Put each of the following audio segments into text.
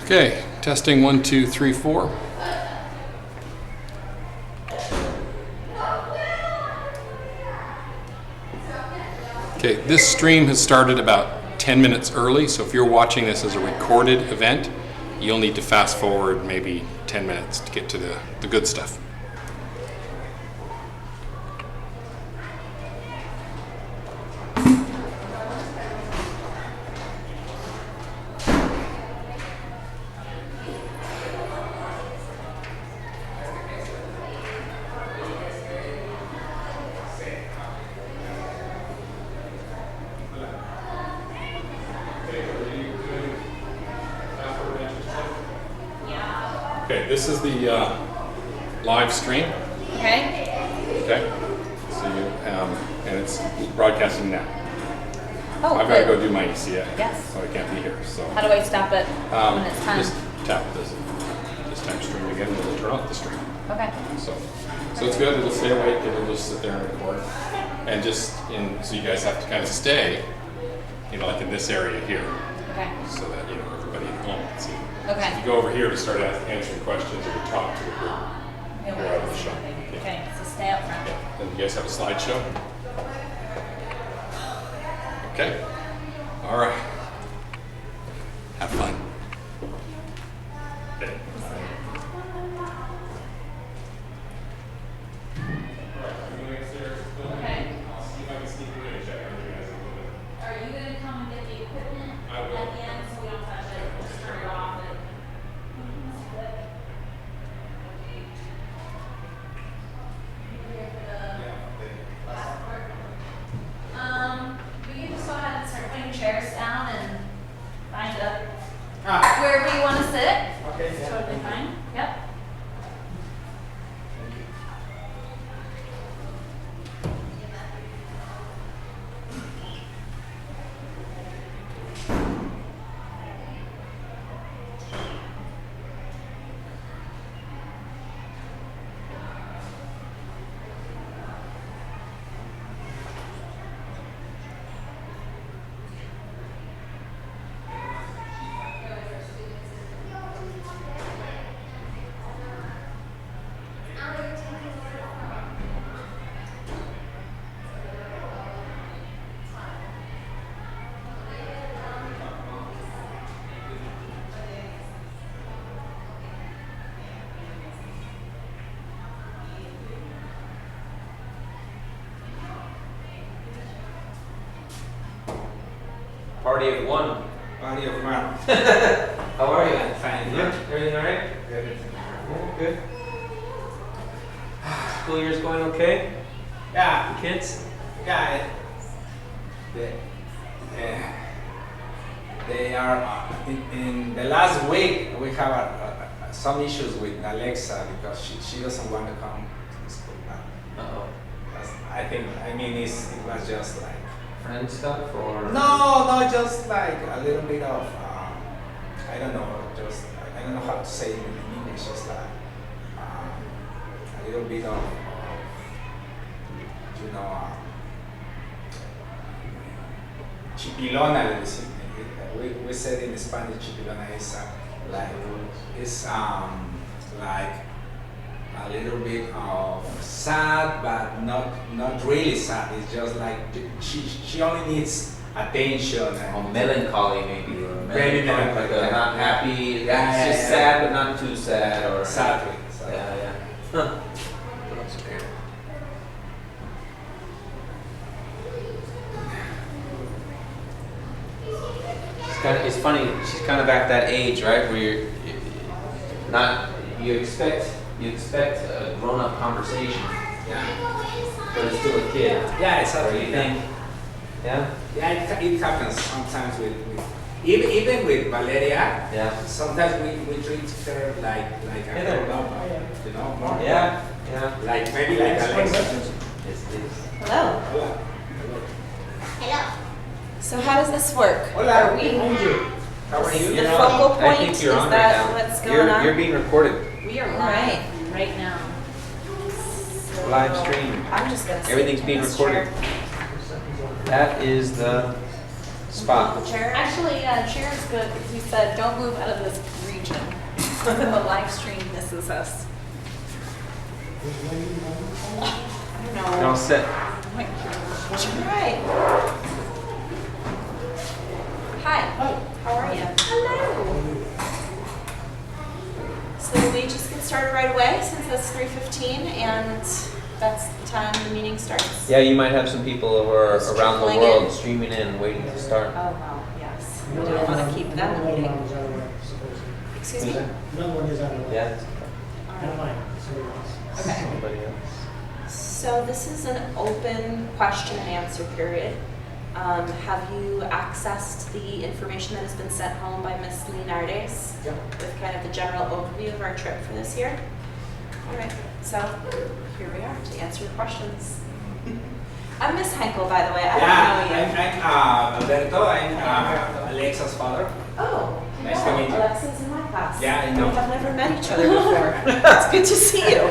Okay, testing 1, 2, 3, 4. Okay, this stream has started about 10 minutes early, so if you're watching this as a recorded event, you'll need to fast forward maybe 10 minutes to get to the good stuff. Okay, this is the live stream. Okay. Okay, so you, and it's broadcasting now. Oh, I've got to good. go do my ECA. Yes. So I can't be here. So How do I stop it when it's time? just tap this time stream again, and it'll turn off the stream. Okay. So it's good. It'll stay awake. It'll just sit there and record. And so you guys have to kind of stay, like in this area here, Okay. so that everybody at home can see. Okay. If you go over here to start answering questions or to talk to the group, Yeah, you're out of the shot. Okay, so stay up front. Yeah. And you guys have a slideshow? Okay. All right. Have fun. Okay. Okay. I'll see if I can sneak away and check out you guys a little bit. Are you going to come and get the equipment I will. at the end so we don't touch it? We'll just turn it off and. We can just go ahead and start putting chairs down and bind it up. Wherever you want to sit. Okay, It's yeah. totally fine. Yep. Party of one. Party of one. How are you? Fine. Good. Everything all right? Good. Yeah, good. School year's going okay? Yeah, The kids? yeah. They are in the last week. We have some issues with Alexa because she doesn't want to come to school now. Uh-oh. I mean, it was just like Friend stuff or? no, just like a little bit of I don't know, I don't know how to say it in English. Just like a little bit of chipilona. We said in Spanish, chipilona is like a little bit of sad, but not really sad. It's just like she only needs attention. Oh, melancholy maybe. Or Very melancholy, like melancholy, not yeah. happy. Yeah, It's just yeah. sad but not too sad or. Sadly. Yeah, yeah. Huh. That's weird. It's funny. She's kind of at that age, right, where you're not. You expect a grown-up conversation, Yeah. but it's still a kid. Yeah, Or exactly. you think? Yeah. Yeah, it happens sometimes with even with Valeria. Yeah. Sometimes we treat her like a Yeah. grown up, more Yeah. Yeah. like maybe like Alexa. It's. Hello. Hola. Hello. So how does this work? Hola. Are we How are you? The focal I point, think is you're on that right now. what's going on? You're being recorded. We are live right now. So Live stream. I'm just gonna sit Everything's in being this recorded. chair. That is the spot. Chair? Actually, chair is good because you said don't move out of this region. The live stream misses us. I don't Don't know. sit. Try. Hi. How are you? Hello. So we just get started right away since it's 3:15 and that's the time the meeting starts. Yeah, you might have some people who are Just around the trickling world in. streaming in, waiting to start. Oh, well, yes. We don't want to keep them waiting. Excuse me? Another one is on the way. Yeah. All Not right. mine, somebody else. Okay. Somebody else. So this is an open question and answer period. Have you accessed the information that has been sent home by Ms. Linardes Yeah. with kind of the general overview of our trip for this year? All right, so here we are to answer your questions. I'm Miss Henkel, by the way. I don't know you. I'm Alberto. I'm Alexa's father. Oh, Nice to meet you. Alexa's in my class. Yeah, I know. We have never met each other before. It's good to see you.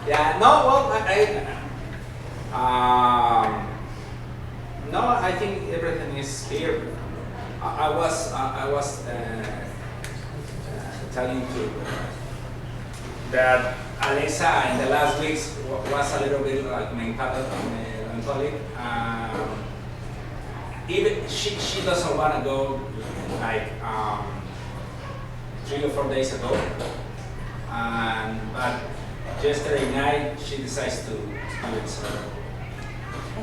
Yeah, no, well, no, I think everything is clear. I was telling to that Alexa in the last weeks was a little bit like melancholic. Even she doesn't want to go like 3 or 4 days ago, but yesterday night she decides to do it. So.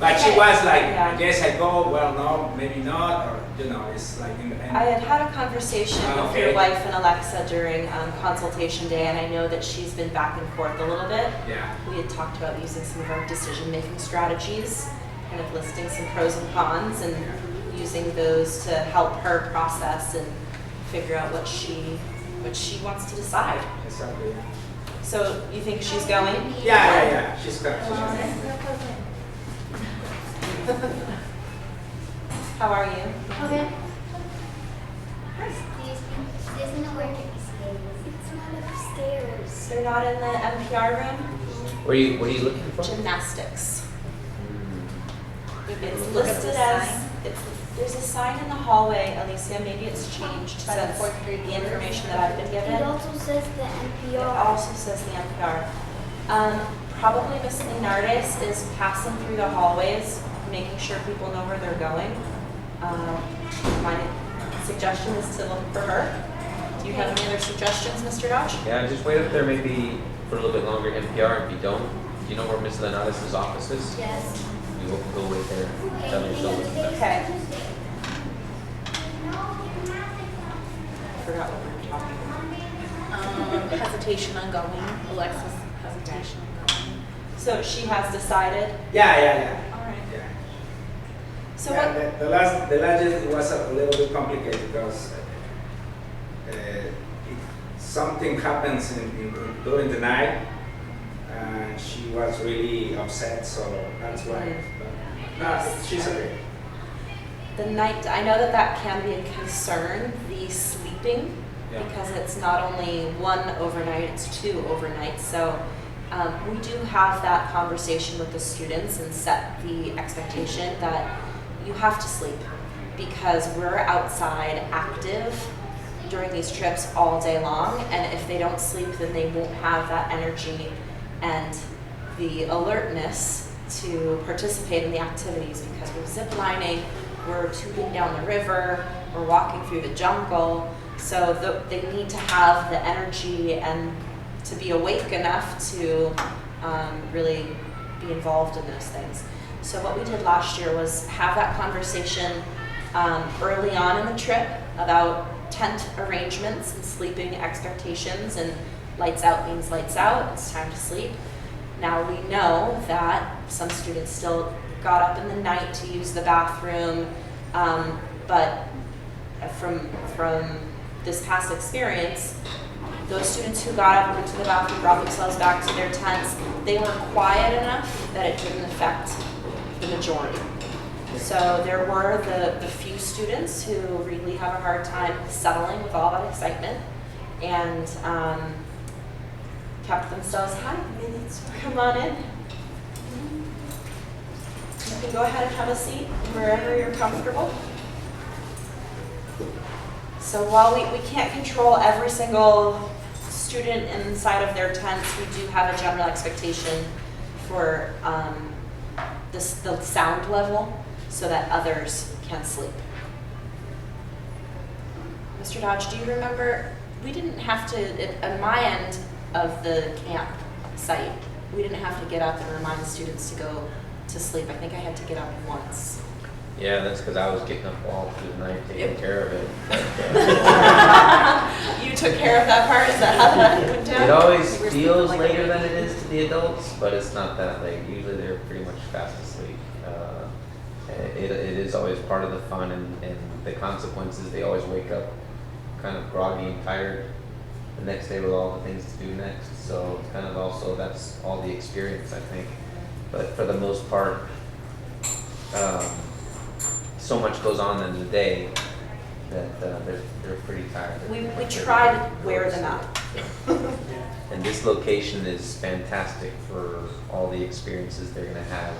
But she was like, Yeah. yes, I go. Well, no, maybe not, or it's like. I had had a conversation with Okay. your wife and Alexa during consultation day, and I know that she's been back and forth a little bit. Yeah. We had talked about using some of our decision-making strategies, kind of listing some pros and cons, and using those to help her process and figure out what she wants to decide. Exactly. So you think she's going? Yeah. She's got. How are you? Okay. There's no where to be stairs. It's not upstairs. They're not in the NPR room? What are you looking for? Gymnastics. Hmm. It's Look at listed the as, sign. there's a sign in the hallway, Alicia, maybe it's changed By the since fourth grade the information that I've been given. It also says the It NPR. also says the NPR. Probably Miss Linardes is passing through the hallways, making sure people know where they're going. My suggestion is to look for her. Do you have any other suggestions, Mr. Dodge? Yeah, just wait up there maybe for a little bit longer NPR if you don't. Do you know where Miss Lenardes's office is? Yes. You will go wait there. Tell her she'll look there. Okay. I forgot what we were talking about. Hesitation on going. Alexis hesitation on going. So she has decided. Yeah. All right. Yeah. So Yeah, what? the last it was a little bit complicated because something happens during the night, and she was really upset. So that's why. But she's okay. The night, I know that can be a concern, the sleeping, Yeah. because it's not only one overnight, it's 2 overnights. So we do have that conversation with the students and set the expectation that you have to sleep because we're outside active during these trips all day long. And if they don't sleep, then they won't have that energy and the alertness to participate in the activities because we're zip lining, we're tubing down the river, we're walking through the jungle. So they need to have the energy and to be awake enough to really be involved in those things. So what we did last year was have that conversation early on in the trip about tent arrangements and sleeping expectations, and lights out means lights out, it's time to sleep. Now we know that some students still got up in the night to use the bathroom, but from this past experience, those students who got up, went to the bathroom, brought themselves back to their tents, they were quiet enough that it didn't affect the majority. So there were the few students who really have a hard time settling with all that excitement and kept themselves, hi, minutes, come on in. can go ahead and have a seat wherever you're comfortable. So while we can't control every single student inside of their tents, we do have a general expectation for the sound level so that others can sleep. Mr. Dodge, do you remember, we didn't have to, on my end of the camp site, we didn't have to get up and remind students to go to sleep. I think I had to get up once. Yeah, that's because I was getting up all through the night taking Yep. care of it. But, You took care of that part? Is that how that went down? it always You were sleeping feels like a later baby. than it is to the adults, but it's not that late. Usually they're pretty much fast asleep. It is always part of the fun and the consequences. They always wake up kind of groggy and tired the next day with all the things to do next. So it's kind of also, that's all the experience, I think. But for the most part, so much goes on in the day that they're pretty tired. We try to wear them out. And this location is fantastic for all the experiences they're gonna have.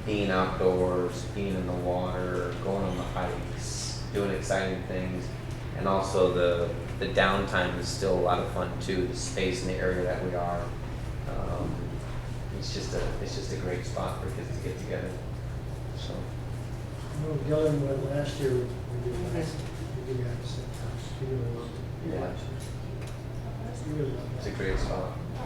Being outdoors, being in the water, going on the hikes, doing exciting things. And also the downtime is still a lot of fun too, the space and the area that we are. It's just a great spot for kids to get together, so. Well, Gillenwood last year, we did that. We did that same house. We really loved it. Yeah. We really loved It's a it. great spot. How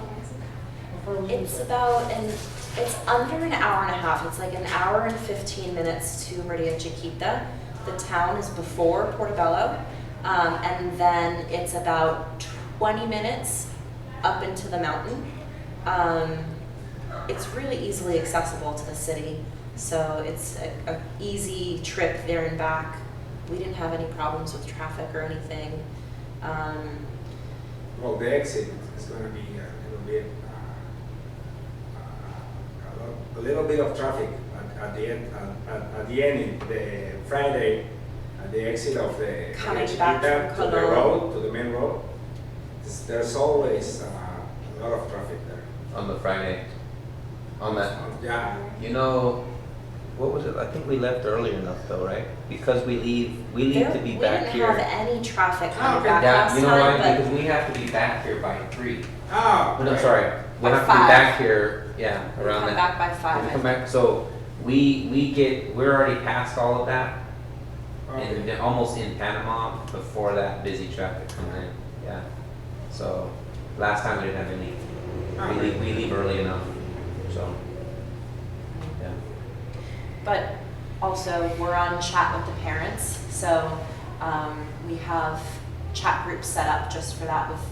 far was It's it? it's under an hour and a half. It's like an hour and 15 minutes to Maria Chiquita. The town is before Portobello. And then it's about 20 minutes up into the mountain. It's really easily accessible to the city. So it's a easy trip there and back. We didn't have any problems with traffic or anything. Well, the exit is going to be a little bit of traffic at the end, the Friday, at the exit of the Coming Chiquita back from to the Colón. road, to the main road. There's always a lot of traffic there. On the Friday, on that, Yeah. you know, what was it? I think we left early enough though, right? Because we leave to be back We here. didn't have any traffic coming Okay. back Yeah, last you know time, why? but Because we have to be back here by 3. Oh, But I'm sorry, we By have to be 5. back here, yeah, we around come that. back by 5. We come back, so we're already past all of that. And they're almost in Panama before that busy traffic comes in, yeah. So, last time we didn't have any, we leave early enough, so, yeah. But also, we're on chat with the parents, so we have chat groups set up just for that with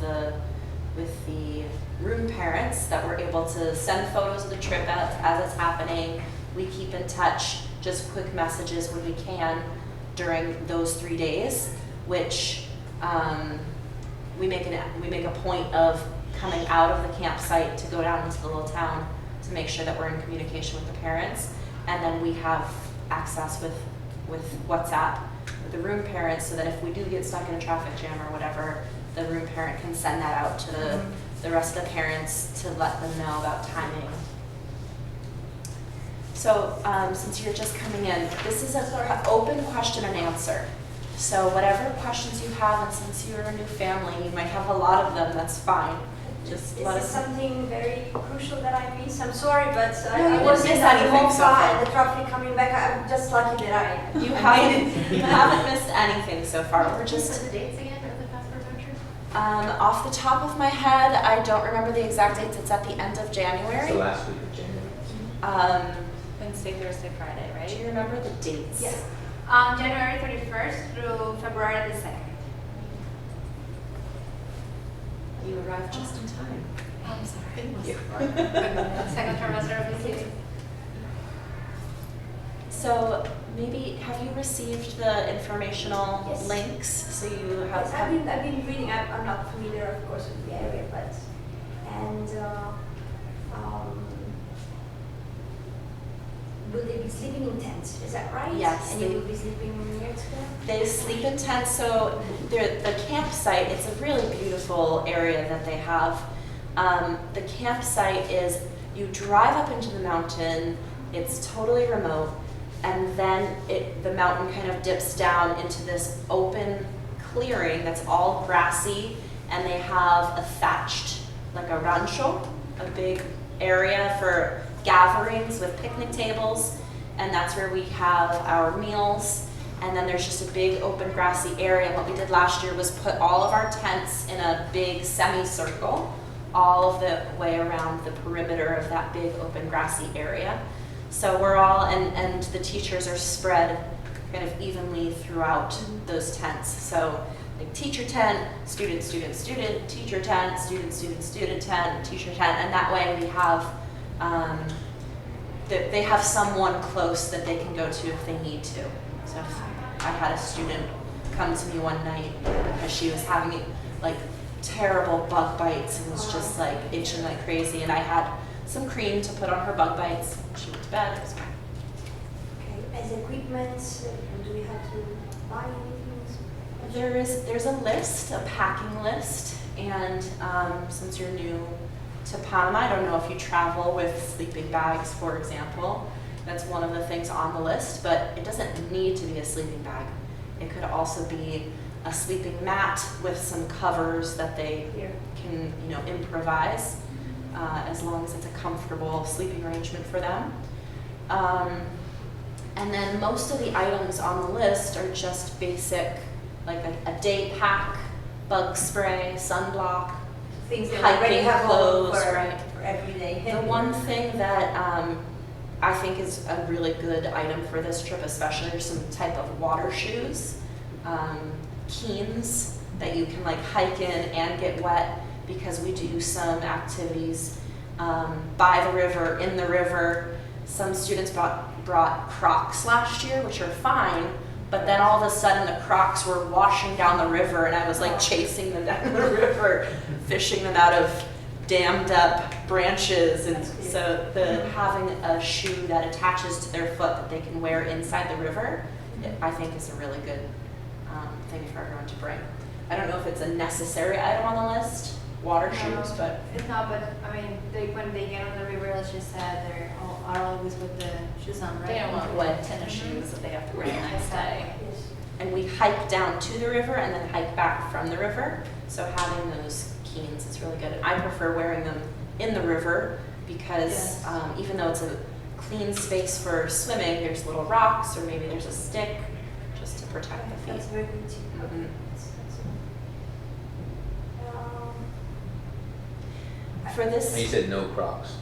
the room parents that we're able to send photos of the trip as it's happening. We keep in touch, just quick messages when we can during those 3 days, which we make a point of coming out of the campsite to go down into the little town to make sure that we're in communication with the parents. And then we have access with WhatsApp with the room parents so that if we do get stuck in a traffic jam or whatever, the room parent can send that out to the rest of the parents to let them know about timing. So since you're just coming in, this is an open question and answer. So whatever questions you have, and since you're a new family, you might have a lot of them, that's fine. Just Is let this us. something very crucial that I missed? I'm sorry, but No, I you didn't wasn't miss at the anything whole so far far. and the traffic coming back. I'm just lucky that I You made haven't, it. you haven't missed anything so far. We're Just just the dates again of the passport voucher? off the top of my head, I don't remember the exact dates. It's at the end of It's January. the last week of January. Wednesday, Thursday, Friday, Do right? you remember the dates? Yes. January 31st through February the 2nd. You arrived just in time. I'm sorry. Thank you. Second trimester of this year. So maybe have you received the informational Yes. links? So you have. Yes, I've been reading. I'm not familiar, of course, with the area, but will they be sleeping in tents? Is that right? Yes, And they- you will be sleeping near to them? They sleep in tents, so the campsite, it's a really beautiful area that they have. The campsite is, you drive up into the mountain, It's totally remote, and then the mountain kind of dips down into this open clearing that's all grassy, and they have a thatched, like a rancho, a big area for gatherings with picnic tables, and that's where we have our meals. And then there's just a big open grassy area. And what we did last year was put all of our tents in a big semicircle all of the way around the perimeter of that big open grassy area. So we're all, and the teachers are spread kind of evenly throughout those tents. So like teacher tent, student, student, student, teacher tent, student, student, student tent, teacher tent, and that way we have, they have someone close that they can go to if they need to. So I had a student come to me one night because she was having like terrible bug bites and was just like itching like crazy, and I had some cream to put on her bug bites. She went to bed. It was fine. Okay, as equipment, do we have to buy anything? There's a list, a packing list, and since you're new to Panama, I don't know if you travel with sleeping bags, for example. That's one of the things on the list, but it doesn't need to be a sleeping bag. It could also be a sleeping mat with some covers that they can, improvise, as long as it's a comfortable sleeping arrangement for them. And then most of the items on the list are just basic, like a day pack, bug spray, sunblock, Things that we already hiking have clothes, for right? every day. The one thing that I think is a really good item for this trip, especially, are some type of water shoes, Keens that you can like hike in and get wet, because we do some activities by the river, in the river. Some students brought Crocs last year, which are fine, but then all of a sudden the Crocs were washing down the river, and I was like chasing them down the river, fishing them out of dammed up branches. And so having a shoe that attaches to their foot that they can wear inside the river, I think is a really good thing for everyone to bring. I don't know if it's a necessary item on the list, water shoes, but It's not, but I mean, when they get on the river, let's just say they're always with the shoes on, right? they don't want wet tennis shoes that they have to wear the next day. Yes. And we hike down to the river and then hike back from the river. So having those Keens is really good. And I prefer wearing them in the river because even though it's a clean space for swimming, there's little rocks or maybe there's a stick just to protect the feet. That's very good too. Mhm. For And you this, said no Crocs.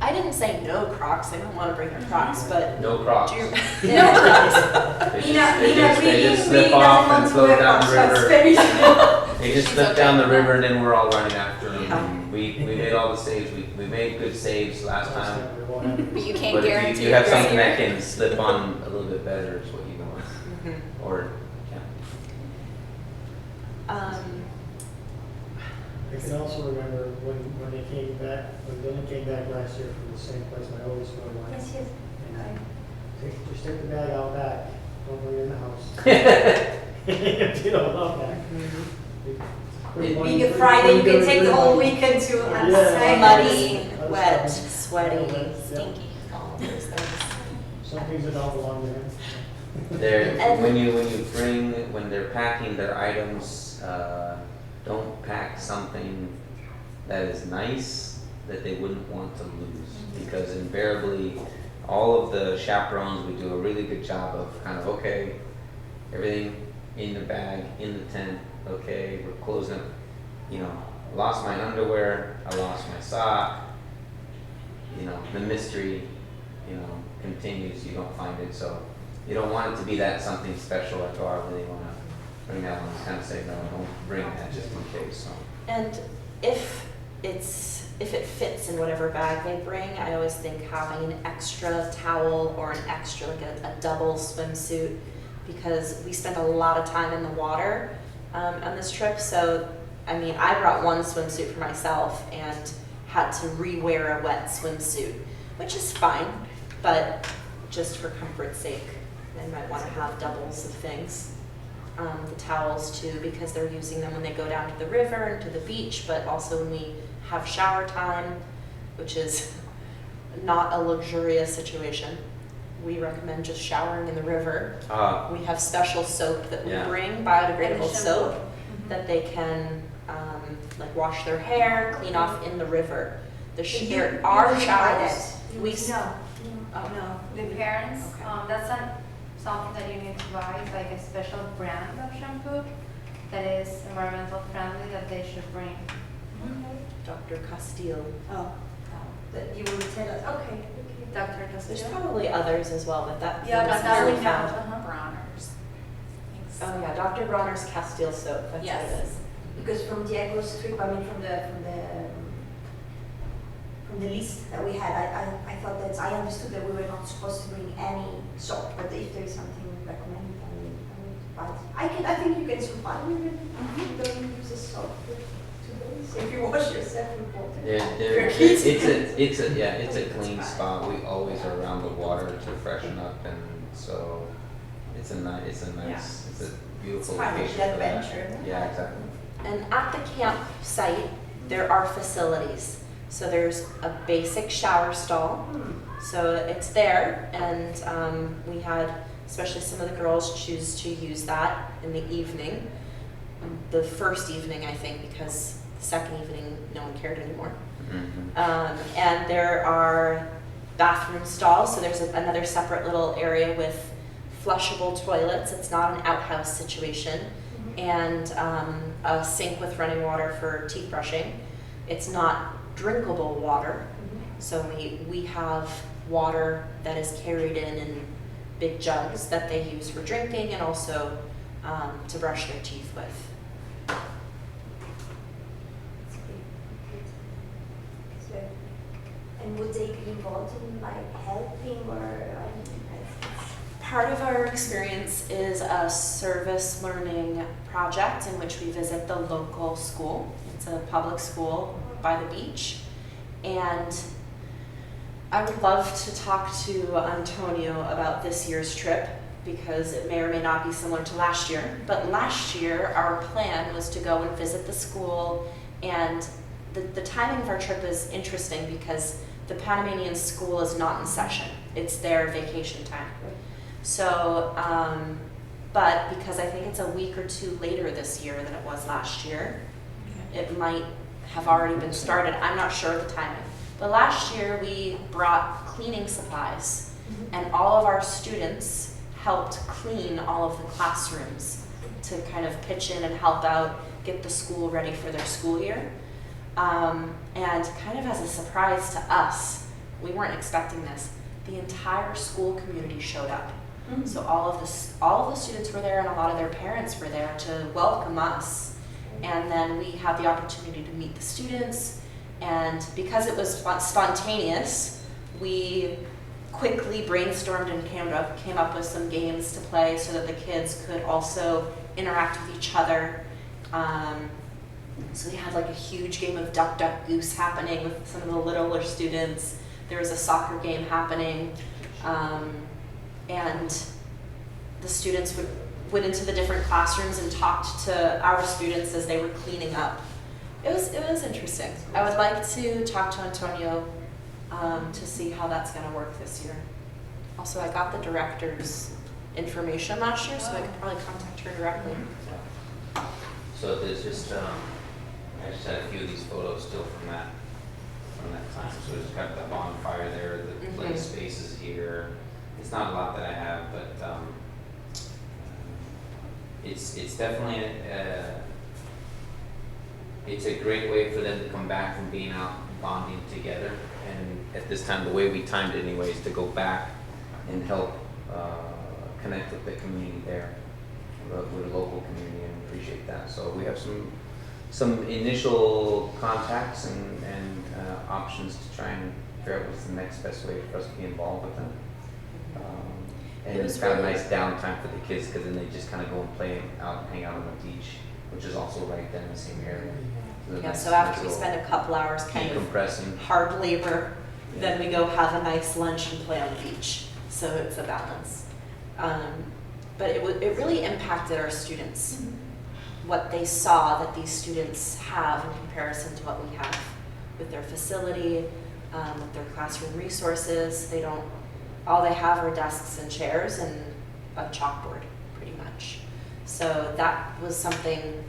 I didn't say no Crocs. I don't want to bring their Crocs, but No Crocs. do you, No Crocs. They Nina just slip off and float down the river. They just She's slip okay down the with river and then we're all running after them. Yeah. And we made all the saves. We made good saves last time. But you can't But if guarantee you have it something right that can slip on a little bit better is what you want. Mhm. Or, I can also remember when they came back, when Dylan came back last year from the same place my oldest one went. Yes, yes. And just take the bag out back, don't bring it in the house. Empty it all out back. Being a Friday, you can take the whole weekend to Yeah. Muddy, Other wet, stuff. sweaty, Yeah. stinky, all of those things. Some things that don't belong to him. And- when they're packing their items, don't pack something that is nice that they wouldn't want to lose. Because invariably, all of the chaperones, we do a really good job of kind of, okay, everything in the bag, in the tent, okay, we're closing, I lost my underwear, I lost my sock, the mystery, continues, you don't find it, so you don't want it to be that something special, like, oh, I really want to bring that one, kind of say, no, don't bring that just in case, so. And if it fits in whatever bag they bring, I always think having an extra towel or an extra, like a double swimsuit, because we spend a lot of time in the water on this trip. So, I mean, I brought one swimsuit for myself and had to re-wear a wet swimsuit, which is fine, but just for comfort's sake, they might want to have doubles of things. The towels too, because they're using them when they go down to the river and to the beach, but also when we have shower time, which is not a luxurious situation. We recommend just showering in the river. We have special soap that we Yeah. bring, biodegradable And soap, shampoo. that they can like wash their hair, clean off in the river. There are showers. We No. Oh. No. The parents, Okay. that's not something that you need to buy. It's like a special brand of shampoo that is environmental friendly that they should bring. Dr. Castile. Oh, that you will tell us, okay. Dr. There's Castillo. probably others as well, but that Yeah, one but is that where we we found. found. Bronner's. Oh yeah, Dr. Bronner's Castile soap, that's what Yes. it is. Because from Diego's trip, I mean, from the list that we had, I thought that, I understood that we were not supposed to bring any soap, but if there is something recommended, I will buy it. I think you can survive with it. You don't use the soap for 2 days. If you wash yourself with water. It's a clean spot. We always are around the water to freshen up, and so it's a beautiful It's part of location the for that. adventure. Yeah, exactly. And at the campsite, there are facilities. So there's a basic shower stall. So it's there, and we had, especially some of the girls, choose to use that in the evening. The first evening, I think, because the second evening, no one cared anymore. And there are bathroom stalls, so there's another separate little area with flushable toilets. It's not an outhouse situation. And a sink with running water for teeth brushing. It's not drinkable water, so we have water that is carried in big jugs that they use for drinking and also to brush their teeth with. And would they be involved in like helping or? Part of our experience is a service learning project in which we visit the local school. It's a public school by the beach. And I would love to talk to Antonio about this year's trip because it may or may not be similar to last year. But last year, our plan was to go and visit the school, and the timing of our trip is interesting because the Panamanian school is not in session. It's their vacation time. So, but because I think it's a week or two later this year than it was last year, it might have already been started. I'm not sure of the timing. But last year we brought cleaning supplies, and all of our students helped clean all of the classrooms to kind of pitch in and help out, get the school ready for their school year. And kind of as a surprise to us, we weren't expecting this, the entire school community showed up. So all of the students were there, and a lot of their parents were there to welcome us. And then we had the opportunity to meet the students, and because it was spontaneous, we quickly brainstormed and came up with some games to play so that the kids could also interact with each other. So we had like a huge game of Duck, Duck, Goose happening with some of the littler students. There was a soccer game happening. And the students went into the different classrooms and talked to our students as they were cleaning up. It was interesting. I would like to talk to Antonio to see how that's going to work this year. Also, I got the director's information last year, so I could probably contact her directly. So there's just, I just had a few of these photos still from that time. So there's got the bonfire there, the play spaces here. It's not a lot that I have, but it's definitely it's a great way for them to come back from being out bonding together. And at this time, the way we timed it anyway is to go back and help connect with the community there, with the local community, and appreciate that. So we have some initial contacts and options to try and figure out what's the next best way for us to be involved with them. And it's kind of a nice downtime for the kids because then they just kind of go and play out and hang out on the beach, which is also right there in the same area. Yeah, so after we spend a couple hours kind of decompressing, hard labor, then we go have a nice lunch and play on the beach. So it's a balance. But it really impacted our students, what they saw that these students have in comparison to what we have with their facility, with their classroom resources. All they have are desks and chairs and a chalkboard, pretty much. So that was something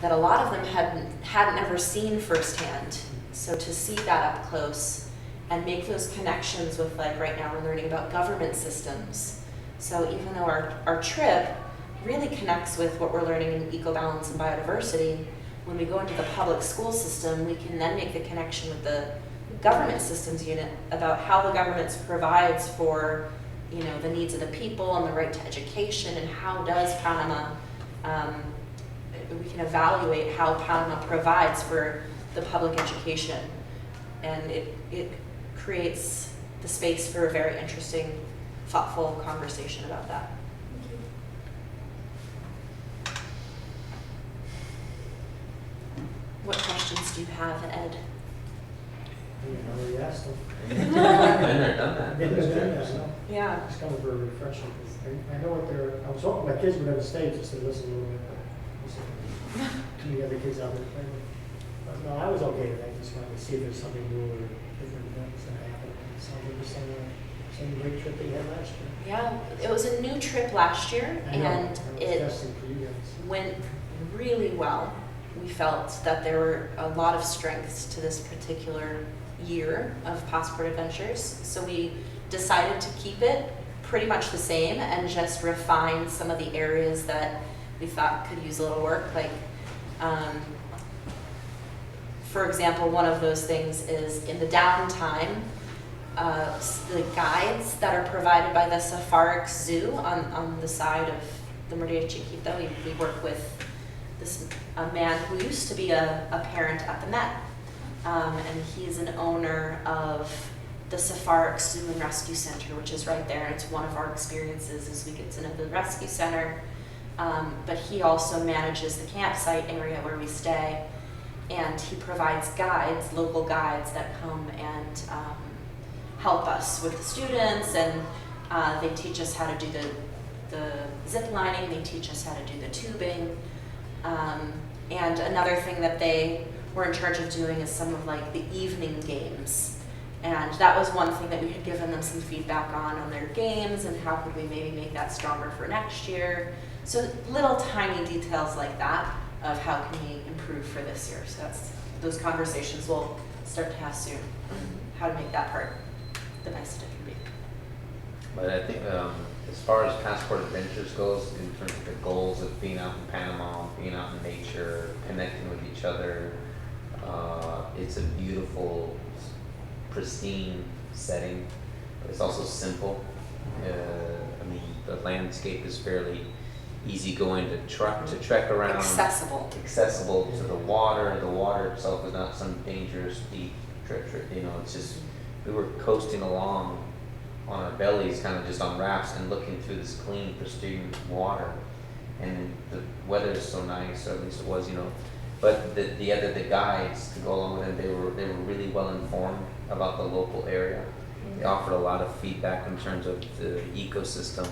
that a lot of them hadn't ever seen firsthand. So to see that up close and make those connections with, like, right now we're learning about government systems. So even though our trip really connects with what we're learning in eco-balance and biodiversity, when we go into the public school system, we can then make the connection with the government systems unit about how the government provides for, the needs of the people and the right to education, and how does Panama, we can evaluate how Panama provides for the public education. And it creates the space for a very interesting, thoughtful conversation about that. What questions do you have, Ed? You asked them. Been there, done that. Been there, done that, no. Yeah. It's kind of very refreshing, 'cause I know what I was hoping my kids would have stayed just to listen a little bit, but too many other kids out there playing. But no, I was okay with that. I just wanted to see if there's something new or different events that happen. It sounds like the same great trip they had last year. Yeah, it was a new trip last year, I know, and I was it testing for you guys. went really well. We felt that there were a lot of strengths to this particular year of Passport Adventures, so we decided to keep it pretty much the same and just refine some of the areas that we thought could use a little work. Like, for example, one of those things is in the downtime, the guides that are provided by the Safarix Zoo on the side of the Maria Chiquita. We work with a man who used to be a parent at the Met, and he's an owner of the Safarix Zoo and Rescue Center, which is right there. It's one of our experiences as we get to know the rescue center, but he also manages the campsite area where we stay, and he provides guides, local guides that come and help us with the students, and they teach us how to do the zip lining, they teach us how to do the tubing. And another thing that they were in charge of doing is some of like the evening games. And that was one thing that we had given them some feedback on their games and how could we maybe make that stronger for next year. So little tiny details like that of how can we improve for this year. So those conversations we'll start to have soon, how to make that part the best it can be. But I think as far as Passport Adventures goes, in terms of the goals of being out in Panama, being out in nature, connecting with each other, it's a beautiful, pristine setting, but it's also simple. I mean, the landscape is fairly easygoing to trek around. Accessible to the water. The water itself is not some dangerous deep trip. It's just, we were coasting along on our bellies, kind of just on rafts and looking through this clean, pristine water. And the weather is so nice, or at least it was, But the guides to go along with them, they were really well informed about the local area. They offered a lot of feedback in terms of the ecosystem.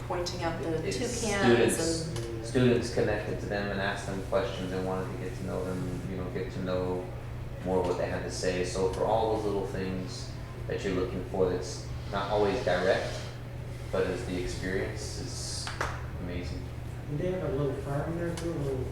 Pointing out the toucans Students connected to them and asked them questions and wanted to get to know them, get to know more what they had to say. So for all those little things that you're looking for, that's not always direct, but as the experience is amazing. And they have a little farm there too, a little.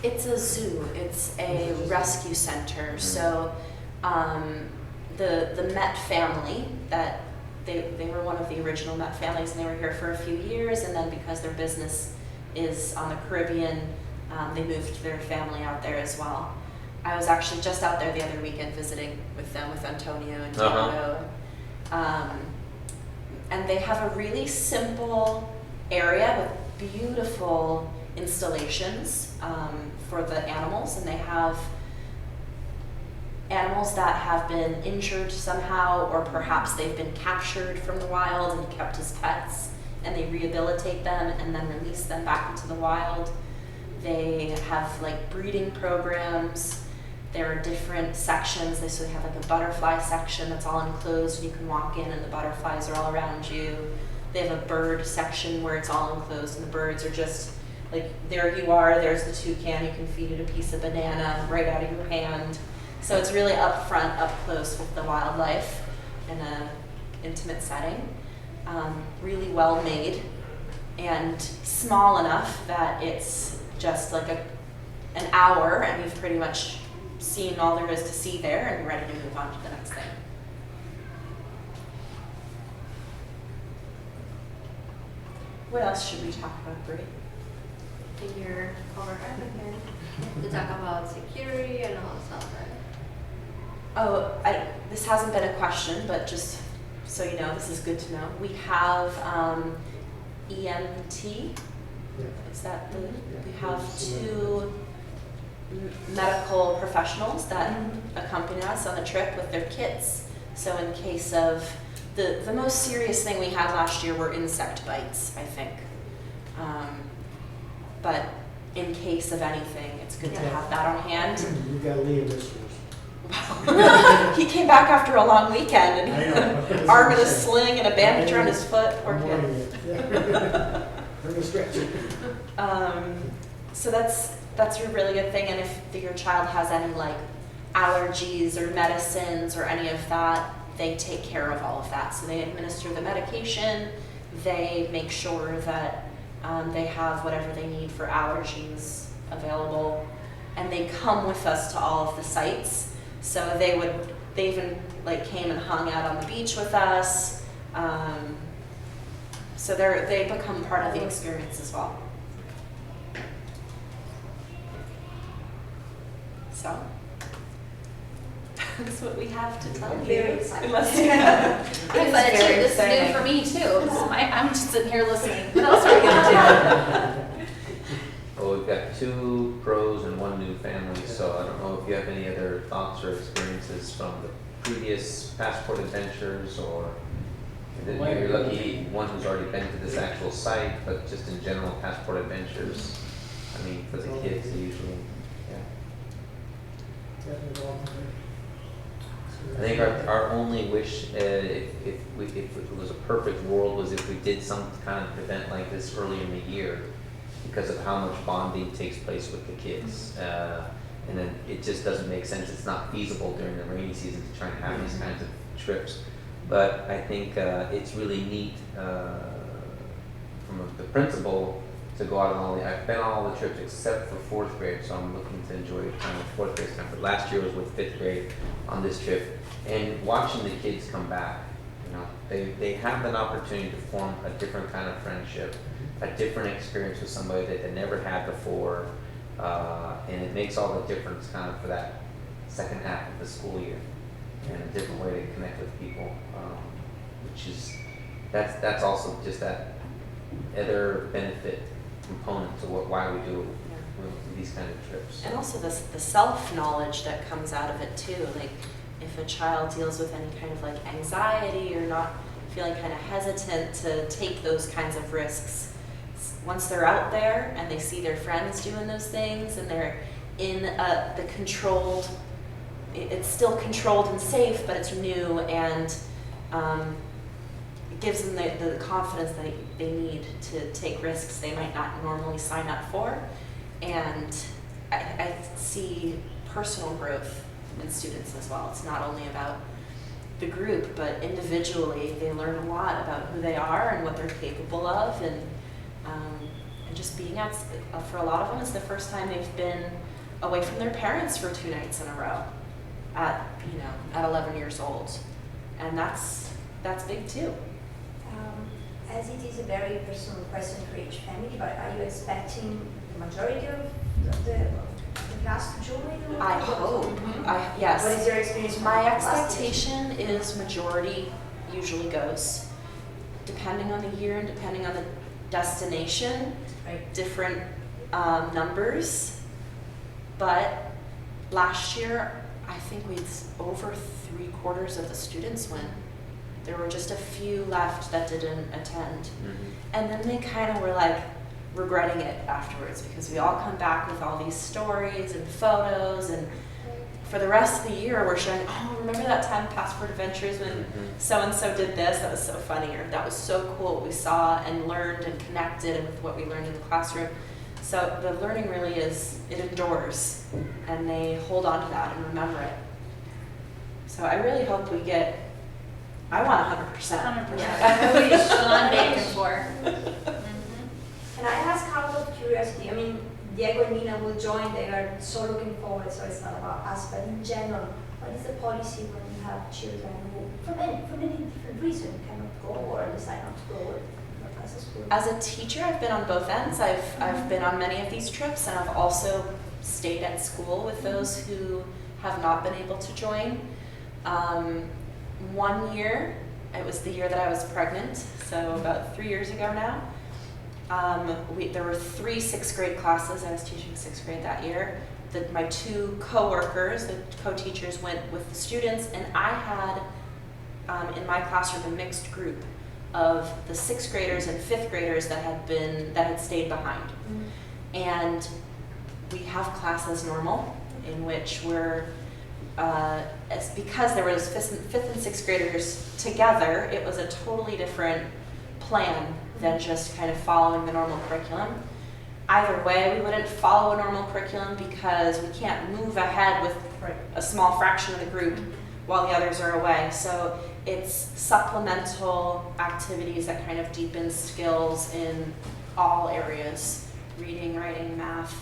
It's a zoo. It's a rescue center. So the Met family, that they were one of the original Met families, and they were here for a few years, and then because their business is on the Caribbean, they moved their family out there as well. I was actually just out there the other weekend visiting with them, with Antonio and Diego. And they have a really simple area with beautiful installations for the animals, and they have animals that have been injured somehow, or perhaps they've been captured from the wild and kept as pets, and they rehabilitate them and then release them back into the wild. They have like breeding programs. There are different sections. So they have like a butterfly section that's all enclosed, and you can walk in and the butterflies are all around you. They have a bird section where it's all enclosed and the birds are just like, there you are, there's the toucan, you can feed it a piece of banana right out of your hand. So it's really up front, up close with the wildlife in a intimate setting. Really well made and small enough that it's just like an hour and you've pretty much seen all there is to see there and ready to move on to the next thing. What else should we talk about, Brie? In your overhead again to talk about security and all that stuff, right? Oh, this hasn't been a question, but just so you know, this is good to know. We have EMT. Yeah. Is that the? Yeah. We have 2 medical professionals that accompany us on the trip with their kits. So in case of the most serious thing we had last year were insect bites, I think. But in case of anything, it's good to have that on hand. You got Liam this year. He came back after a long weekend I know. and arm in a sling and a bandage around his foot. Poor I'm warning kid. you. Yeah. Bring a stretcher. So that's a really good thing. And if your child has any like allergies or medicines or any of that, they take care of all of that. So they administer the medication. They make sure that they have whatever they need for allergies available, and they come with us to all of the sites. So they even like came and hung out on the beach with us. So they become part of the experience as well. So that's what we have to tell you. Very excited. Unless I'm excited too. This is new for me too. I'm just sitting here listening. What else are we gonna Well, we've got 2 pros and 1 new family, so I don't know if you have any other thoughts or experiences from the previous Passport Adventures, or you're lucky one who's already been to this actual site, but just in general Passport Adventures. I mean, for the kids, they usually, yeah. I think our only wish, if it was a perfect world, was if we did some kind of event like this early in the year, because of how much bonding takes place with the kids. And then it just doesn't make sense. It's not feasible during the rainy season to try and have these kinds of trips. But I think it's really neat from the principal to go out on all I've been on all the trips except for 4th grade, so I'm looking to enjoy time with 4th grade stuff. But last year was with 5th grade on this trip, and watching the kids come back, you know, they have an opportunity to form a different kind of friendship, a different experience with somebody that they never had before, and it makes all the difference kind of for that second half of the school year, and a different way to connect with people, which is that's also just that other benefit component to why we do these kind of trips. And also the self-knowledge that comes out of it too. Like if a child deals with any kind of like anxiety or not feeling kind of hesitant to take those kinds of risks, once they're out there and they see their friends doing those things and they're in the controlled, it's still controlled and safe, but it's new, and it gives them the confidence that they need to take risks they might not normally sign up for. And I see personal growth in students as well. It's not only about the group, but individually they learn a lot about who they are and what they're capable of, and just being out, for a lot of them, it's the first time they've been away from their parents for 2 nights in a row at 11 years old, and that's big too. As it is a very personal question for each family, but are you expecting the majority of the class to join? I hope. Yes. What is your experience? from My last year? expectation is majority usually goes, depending on the year and depending on the destination, Right. different numbers. But last year, I think we had over 3/4 of the students went. There were just a few left that didn't attend. Mm-hmm. And then they kind of were like regretting it afterwards, because we all come back with all these stories and photos, and for the rest of the year we're showing, oh, remember that time Passport Adventures when so-and-so did this, that was so funny, or that was so cool what we saw and learned and connected and with what we learned in the classroom. So the learning really is, it endures, and they hold on to that and remember it. So I really hope we get, I want 100%. 100%. Yeah. We Sean Bacon for. Can I ask out of curiosity? I mean, Diego and Nina will join. They are so looking forward. So it's not about us, but in general, what is the policy when you have children who, for any different reason, cannot go or decide not to go as a school? As a teacher, I've been on both ends. I've been on many of these trips, and I've also stayed at school with those who have not been able to join. 1 year, it was the year that I was pregnant, so about 3 years ago now. There were 3 sixth grade classes. I was teaching sixth grade that year. My 2 co-workers, the co-teachers, went with the students, and I had in my classroom a mixed group of the sixth graders and fifth graders that had stayed behind. And we have class as normal, in which we're it's because there was fifth and sixth graders together. It was a totally different plan than just kind of following the normal curriculum. Either way, we wouldn't follow a normal curriculum because we can't move ahead with a small fraction of the group while the others are away. So it's supplemental activities that kind of deepen skills in all areas: reading, writing, math.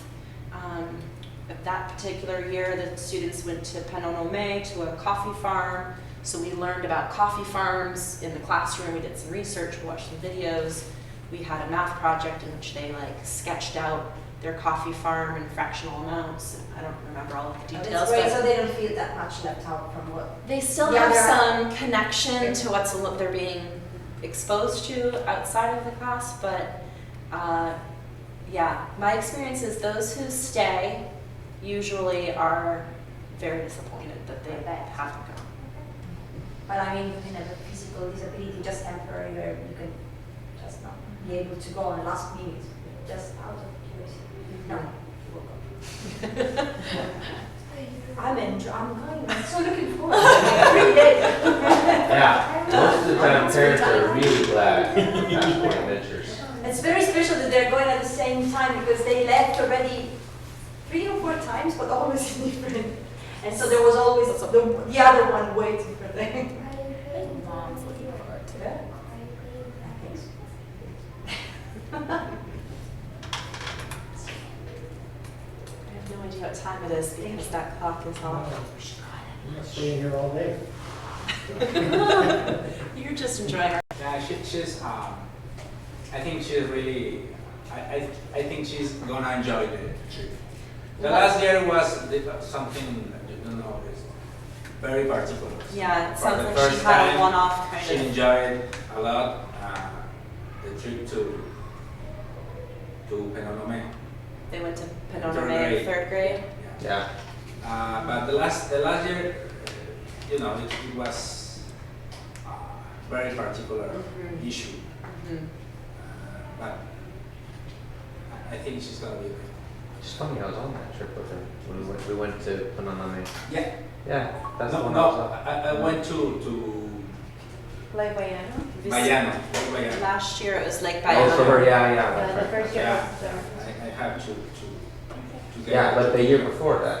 That particular year, the students went to Penonomé, to a coffee farm. So we learned about coffee farms in the classroom. We did some research, we watched some videos. We had a math project in which they sketched out their coffee farm in fractional amounts. I don't remember all of the details. It's great, but so they don't feel that much left out from what. they still Yeah, have they're- some connection to what they're being exposed to outside of the class, but yeah, my experience is those who stay usually are very disappointed that they have to go. But I mean, you can have a physical disability, just temporary, where you can just not be able to go on last minute, just out of curiosity. No, you will go. I'm going, I'm so looking forward to it every day. Yeah, most of the time parents are really glad to have more adventures. It's very special that they're going at the same time because they left already 3 or 4 times, but always different. And so there was always the other one waiting for them. Mom's looking forward to it. I have no idea what time it is because that clock is off. I'm not staying here all day. You're just enjoying our Yeah, she's. I think she's really. I think she's gonna enjoy the trip. The last year was something you know is very particular. Yeah, it For sounds the like first she had time, a one-off kind She of. enjoyed a lot the trip to Penonomé. They went to Third Penonomé in grade. 3rd grade. Yeah, But the last year, you know, it was very particular Mhm. issue. Mhm. But I think she's gonna be okay. it's funny, I was on that trip with her when we went to Penonomé. Yeah. Yeah, that's the No, one I was no, on. I went to Like Bayano? Bayano. Bayano. Last year it was Lake Oh, for her, Bayano. yeah, Yeah, the that's right. first year Yeah. was there. I have to get Yeah, her. but the year before that,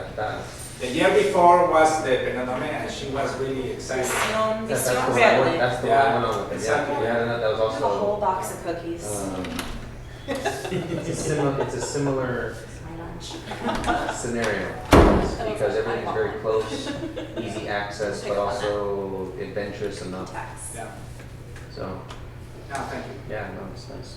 The year before was the Penonomé, and she was really excited. Vision, that's the Vision one I went, Really. that's the one I Yeah, went on with it, exactly. yeah. Yeah, that was I have a whole also, box of cookies. it's a similar It's my lunch. scenario, because everything's very close, easy access, but also adventurous enough, Text. Yeah. so, No, thank you. yeah, no, it's nice.